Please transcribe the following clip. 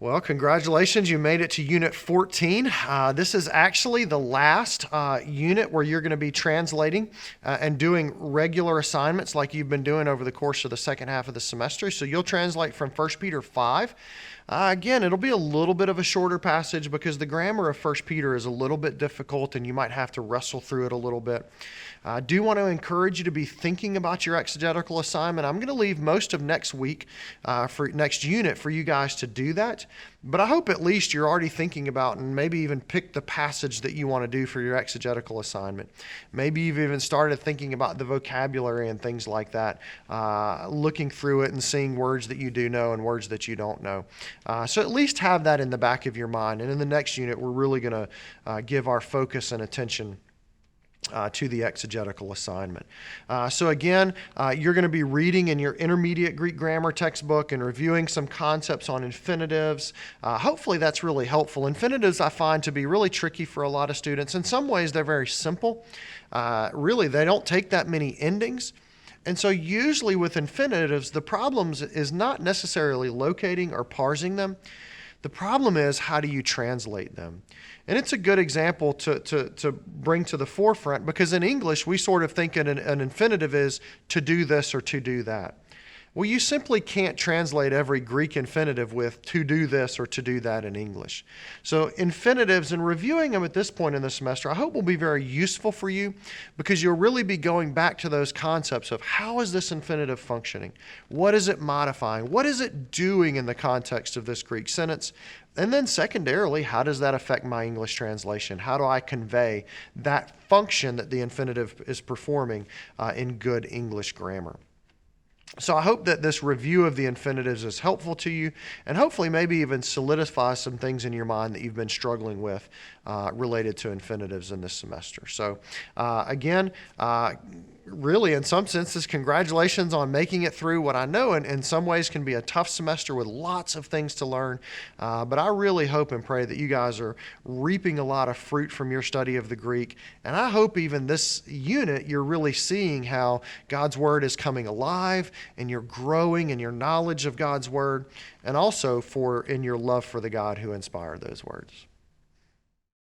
Well, congratulations. You made it to Unit 14. This is actually the last unit where you're going to be translating and doing regular assignments like you've been doing over the course of the second half of the semester. So you'll translate from 1 Peter 5. Again, it'll be a little bit of a shorter passage because the grammar of 1 Peter is a little bit difficult and you might have to wrestle through it a little bit. I do want to encourage you to be thinking about your exegetical assignment. I'm going to leave most of next week for next unit for you guys to do that. But I hope at least you're already thinking about and maybe even pick the passage that you want to do for your exegetical assignment. Maybe you've even started thinking about the vocabulary and things like that, looking through it and seeing words that you do know and words that you don't know. So at least have that in the back of your mind. And in the next unit, we're really going to give our focus and attention to the exegetical assignment. So again, you're going to be reading in your intermediate Greek grammar textbook and reviewing some concepts on infinitives. Hopefully that's really helpful. Infinitives I find to be really tricky for a lot of students. In some ways they're very simple. Really, they don't take that many endings. And so usually with infinitives, the problem is not necessarily locating or parsing them. The problem is, how do you translate them? And it's a good example to bring to the forefront because in English, we sort of think an infinitive is to do this or to do that. Well, you simply can't translate every Greek infinitive with to do this or to do that in English. So infinitives and reviewing them at this point in the semester, I hope will be very useful for you because you'll really be going back to those concepts of how is this infinitive functioning? What is it modifying? What is it doing in the context of this Greek sentence? And then secondarily, how does that affect my English translation? How do I convey that function that the infinitive is performing in good English grammar? So I hope that this review of the infinitives is helpful to you and hopefully maybe even solidify some things in your mind that you've been struggling with related to infinitives in this semester. So again, really in some senses, congratulations on making it through what I know in some ways can be a tough semester with lots of things to learn. But I really hope and pray that you guys are reaping a lot of fruit from your study of the Greek. And I hope even this unit, you're really seeing how God's Word is coming alive and you're growing in your knowledge of God's Word and also in your love for the God who inspired those words.